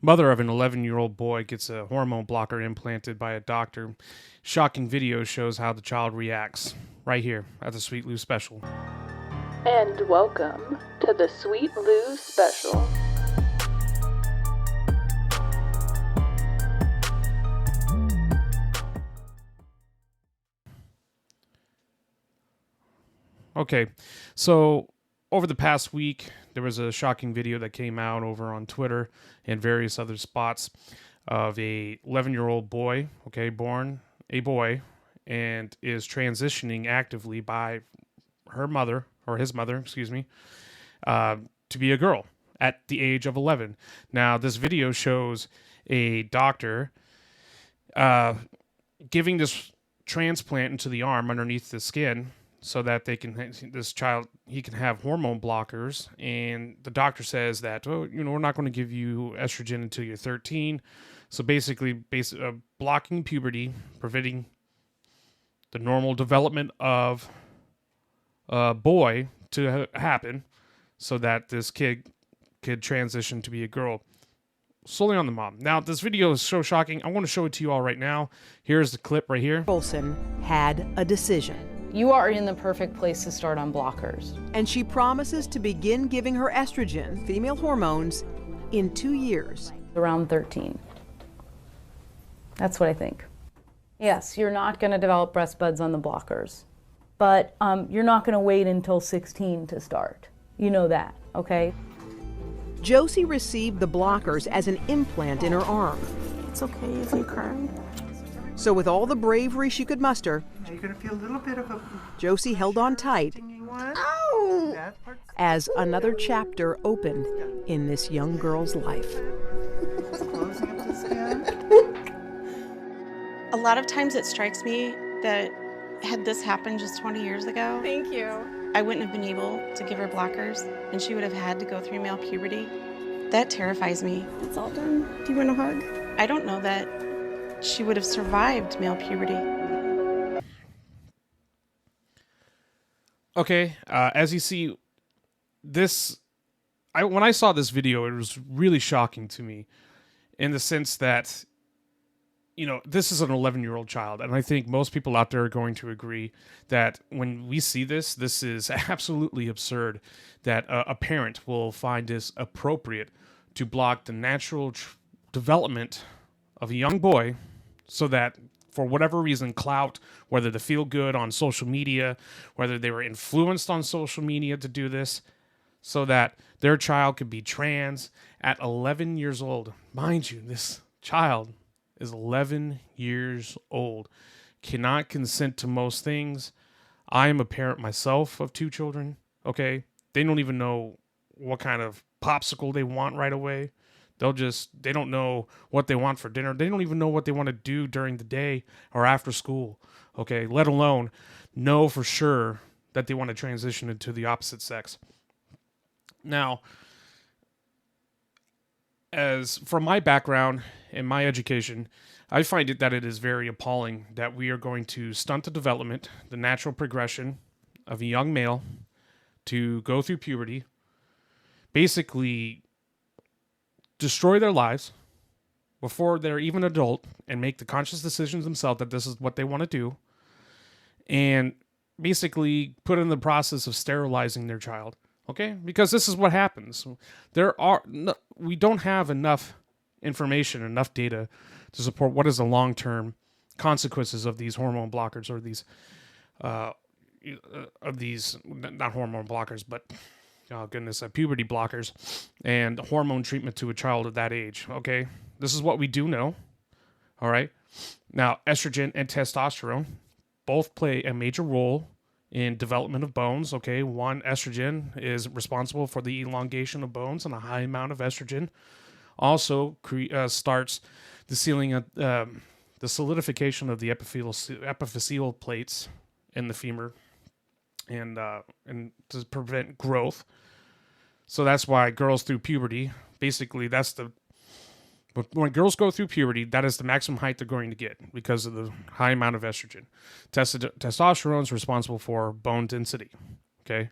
Mother of an 11-year-old boy gets a hormone blocker implanted by a doctor. Shocking video shows how the child reacts. Right here at the Sweet Lou Special. And welcome to the Sweet Lou Special. Okay, so over the past week, there was a shocking video that came out over on Twitter and various other spots of a 11-year-old boy, born a boy, and is transitioning actively by her mother, or his mother, to be a girl at the age of 11. Now, this video shows a doctor giving this transplant into the arm underneath the skin, so that he can have hormone blockers. And the doctor says that, we're not going to give you estrogen until you're 13. So basically, blocking puberty, preventing the normal development of a boy to happen, so that this kid could transition to be a girl. Solely on the mom. Now, this video is so shocking. I want to show it to you all right now. Here's the clip right here. Olson had a decision. You are in the perfect place to start on blockers. And she promises to begin giving her estrogen, female hormones, in 2 years. Around 13. That's what I think. Yes, you're not going to develop breast buds on the blockers, but you're not going to wait until 16 to start. You know that, okay? Josie received the blockers as an implant in her arm. It's okay if you cry. So with all the bravery she could muster, you're going to feel a little bit of a... Josie held on tight as another chapter opened in this young girl's life. Closing up the skin. A lot of times it strikes me that had this happened just 20 years ago, thank you, I wouldn't have been able to give her blockers, and she would have had to go through male puberty. That terrifies me. It's all done. Do you want a hug? I don't know that she would have survived male puberty. Okay, as you see, when I saw this video, it was really shocking to me, in the sense that, this is an 11-year-old child, and I think most people out there are going to agree that when we see this is absolutely absurd that a parent will find this appropriate to block the natural development of a young boy, so that for whatever reason, clout, whether to feel good on social media, whether they were influenced on social media to do this, so that their child could be trans at 11 years old. Mind you, this child is 11 years old, cannot consent to most things. I am a parent myself of 2 children, okay? They don't even know what kind of popsicle they want right away. They don't know what they want for dinner. They don't even know what they want to do during the day or after school, okay? Let alone know for sure that they want to transition into the opposite sex. Now, as from my background and my education, I find that it is very appalling that we are going to stunt the development, the natural progression of a young male to go through puberty, basically destroy their lives before they're even adult, and make the conscious decisions themselves that this is what they want to do, and basically put in the process of sterilizing their child. Okay, because this is what happens. We don't have enough information, enough data to support what is the long-term consequences of these hormone blockers, or not hormone blockers, but puberty blockers and hormone treatment to a child at that age. Okay, this is what we do know. All right, now estrogen and testosterone both play a major role in development of bones. Okay, one, estrogen is responsible for the elongation of bones, and a high amount of estrogen also starts the solidification of the epiphyseal plates in the femur, and to prevent growth. So that's why girls through puberty, basically when girls go through puberty, that is the maximum height they're going to get because of the high amount of estrogen. Testosterone is responsible for bone density, okay?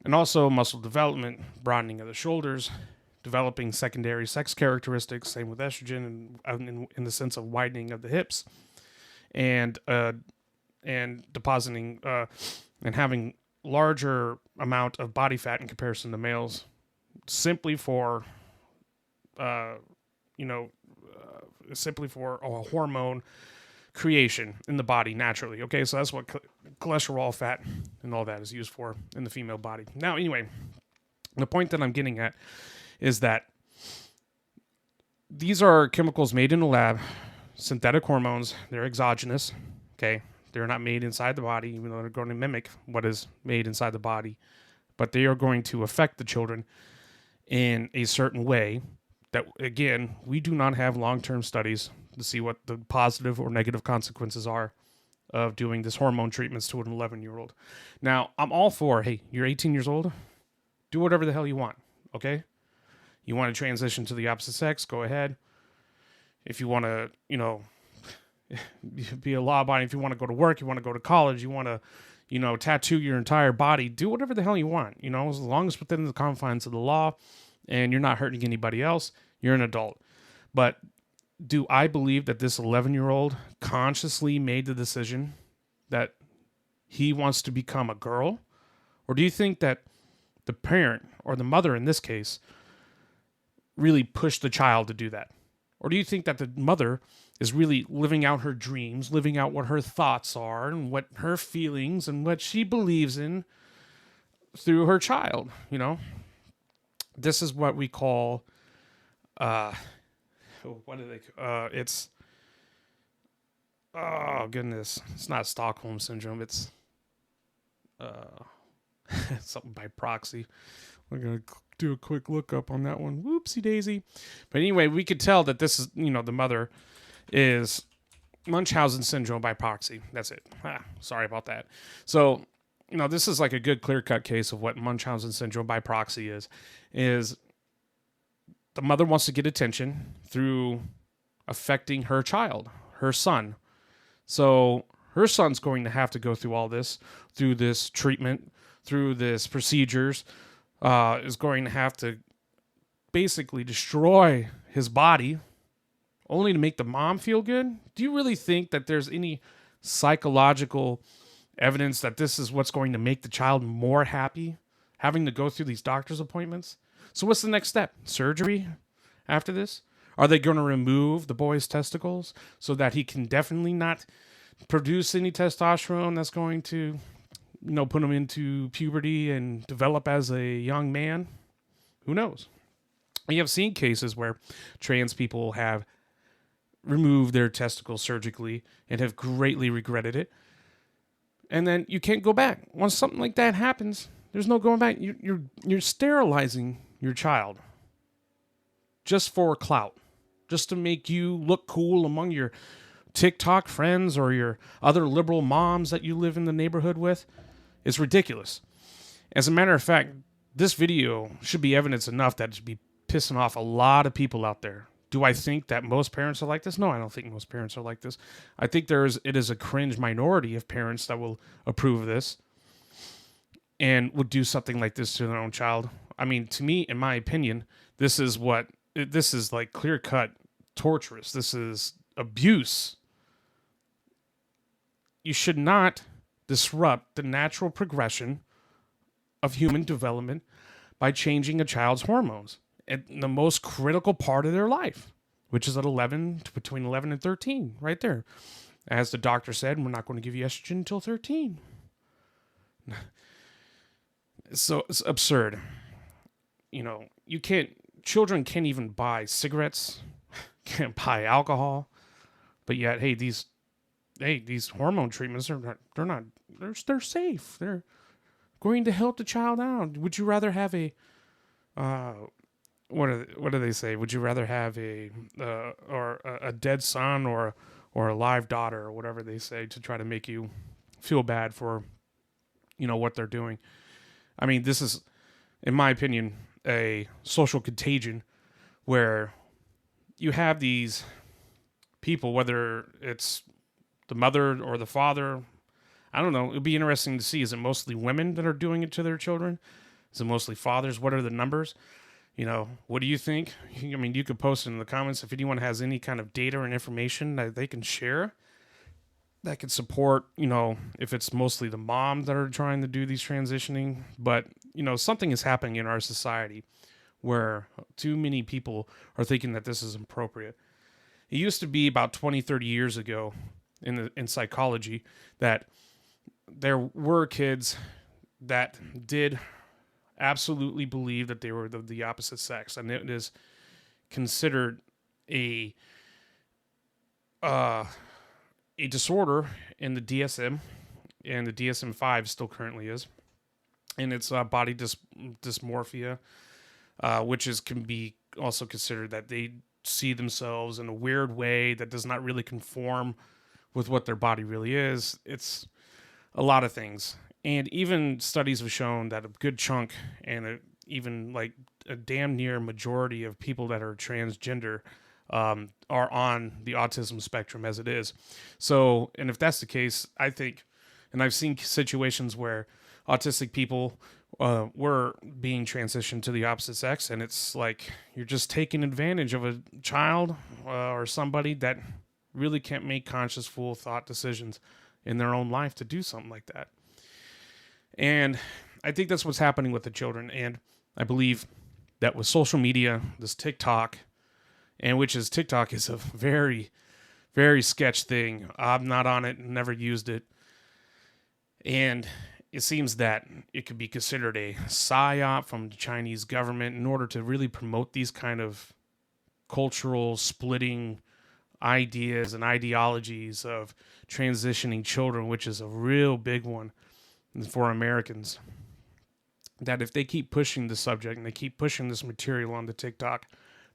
And also muscle development, broadening of the shoulders, developing secondary sex characteristics. Same with estrogen, and in the sense of widening of the hips, and depositing and having larger amount of body fat in comparison to males, simply for simply for a hormone creation in the body naturally. Okay, so that's what cholesterol, fat, and all that is used for in the female body. Now, anyway, the point that I'm getting at is that these are chemicals made in the lab, synthetic hormones. They're exogenous. Okay, they're not made inside the body, even though they're going to mimic what is made inside the body, but they are going to affect the children in a certain way that, again, we do not have long-term studies to see what the positive or negative consequences are of doing this hormone treatments to an 11-year-old. Now, I'm all for, hey, you're 18 years old, do whatever the hell you want, okay? You want to transition to the opposite sex, go ahead. If you want to, be a law-abiding, if you want to go to work, you want to go to college, you want to, tattoo your entire body, do whatever the hell you want, as long as within the confines of the law and you're not hurting anybody else, you're an adult. But do I believe that this 11-year-old consciously made the decision that he wants to become a girl? Or do you think that the parent, or the mother in this case, really pushed the child to do that? Or do you think that the mother is really living out her dreams, living out what her thoughts are and what her feelings and what she believes in through her child? This is what we call, it's, oh goodness, it's not Stockholm syndrome. It's something by proxy. We're going to do a quick lookup on that one. Whoopsie daisy. But anyway, we could tell that this is, the mother is Munchausen syndrome by proxy. That's it. Sorry about that. So, this is like a good clear-cut case of what Munchausen syndrome by proxy is the mother wants to get attention through affecting her child, her son. So her son's going to have to go through all this, through this treatment, through this procedures, is going to have to basically destroy his body only to make the mom feel good? Do you really think that there's any psychological evidence that this is what's going to make the child more happy, having to go through these doctor's appointments? So what's the next step? Surgery after this? Are they going to remove the boy's testicles so that he can definitely not produce any testosterone that's going to, put him into puberty and develop as a young man? Who knows? We have seen cases where trans people have removed their testicles surgically and have greatly regretted it. And then you can't go back. Once something like that happens, there's no going back. You're sterilizing your child just for clout, just to make you look cool among your TikTok friends or your other liberal moms that you live in the neighborhood with. It's ridiculous. As a matter of fact, this video should be evidence enough that it should be pissing off a lot of people out there. Do I think that most parents are like this? No, I don't think most parents are like this. I think it is a cringe minority of parents that will approve of this and would do something like this to their own child. I mean, to me, in my opinion, this is like clear-cut torturous. This is abuse. You should not disrupt the natural progression of human development by changing a child's hormones at the most critical part of their life, which is at between 11 and 13, right there. As the doctor said, we're not going to give you estrogen until 13. So it's absurd. Children can't even buy cigarettes, can't buy alcohol, but yet, these hormone treatments they're safe. They're going to help the child out. Would you rather have a what do they say? Would you rather have a dead son or a live daughter or whatever they say to try to make you feel bad for what they're doing? I mean, this is, in my opinion, a social contagion where you have these people, whether it's the mother or the father, I don't know. It'd be interesting to see. Is it mostly women that are doing it to their children? Is it mostly fathers? What are the numbers? What do you think? I mean, you could post it in the comments if anyone has any kind of data and information that they can share that can support, if it's mostly the mom that are trying to do these transitioning. But, something is happening in our society where too many people are thinking that this is appropriate. It used to be about 20, 30 years ago in psychology that there were kids that did absolutely believe that they were the opposite sex, and it is considered a disorder in the DSM, and the DSM-5 still currently is, and it's body dysmorphia, which can be also considered that they see themselves in a weird way that does not really conform with what their body really is. It's a lot of things. And even studies have shown that a good chunk and even like a damn near majority of people that are transgender are on the autism spectrum as it is. So, and if that's the case, I think, and I've seen situations where autistic people were being transitioned to the opposite sex, and it's like you're just taking advantage of a child or somebody that really can't make conscious, full thought decisions in their own life to do something like that. And I think that's what's happening with the children. And I believe that with social media, this TikTok, and TikTok is a very, very sketch thing. I'm not on it, never used it. And it seems that it could be considered a psyop from the Chinese government in order to really promote these kind of cultural splitting ideas and ideologies of transitioning children, which is a real big one for Americans. That if they keep pushing the subject and they keep pushing this material on the TikTok,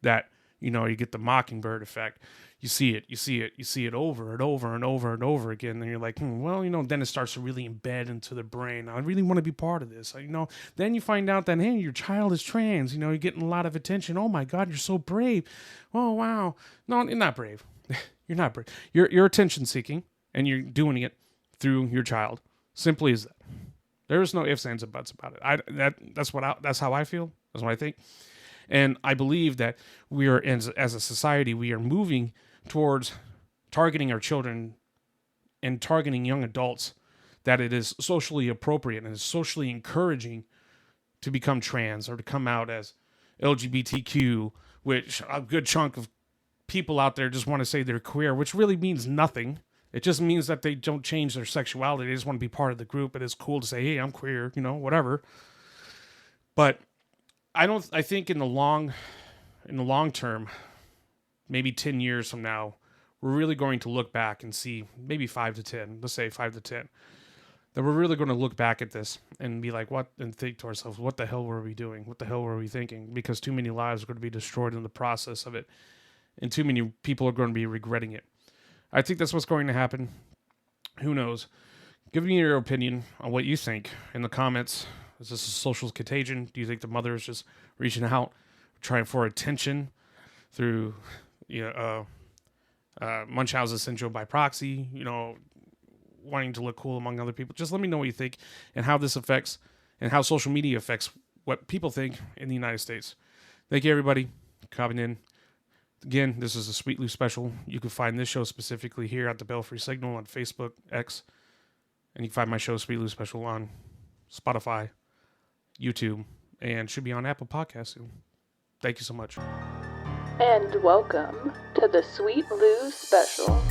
that you get the mockingbird effect. You see it over and over and over and over again. And you're like, then it starts to really embed into the brain. I really want to be part of this. Then you find out that, hey, your child is trans. You're getting a lot of attention. Oh my God, you're so brave. Oh, wow. No, you're not brave. You're not brave. You're attention seeking, and you're doing it through your child. Simply as that. There's no ifs, ands, and buts about it. That's how I feel. That's what I think. And I believe that we are, as a society, we are moving towards targeting our children and targeting young adults, that it is socially appropriate and is socially encouraging to become trans or to come out as LGBTQ, which a good chunk of people out there just want to say they're queer, which really means nothing. It just means that they don't change their sexuality. They just want to be part of the group. It is cool to say, hey, I'm queer, whatever. But I think in the long term, maybe 10 years from now, we're really going to look back and see, maybe 5 to 10, let's say 5 to 10, that we're really going to look back at this and be like, and think to ourselves, what the hell were we doing? What the hell were we thinking? Because too many lives are going to be destroyed in the process of it, and too many people are going to be regretting it. I think that's what's going to happen. Who knows? Give me your opinion on what you think in the comments. Is this a social contagion? Do you think the mother is just reaching out, trying for attention through, Munchausen syndrome by proxy, wanting to look cool among other people? Just let me know what you think and how this affects and how social media affects what people think in the United States. Thank you, everybody, for coming in. Again, this is a Sweet Lou special. You can find this show specifically here at the Belfry Signal on Facebook, X, and you can find my show, Sweet Lou Special, on Spotify, YouTube, and should be on Apple Podcasts soon. Thank you so much. And welcome to the Sweet Lou Special.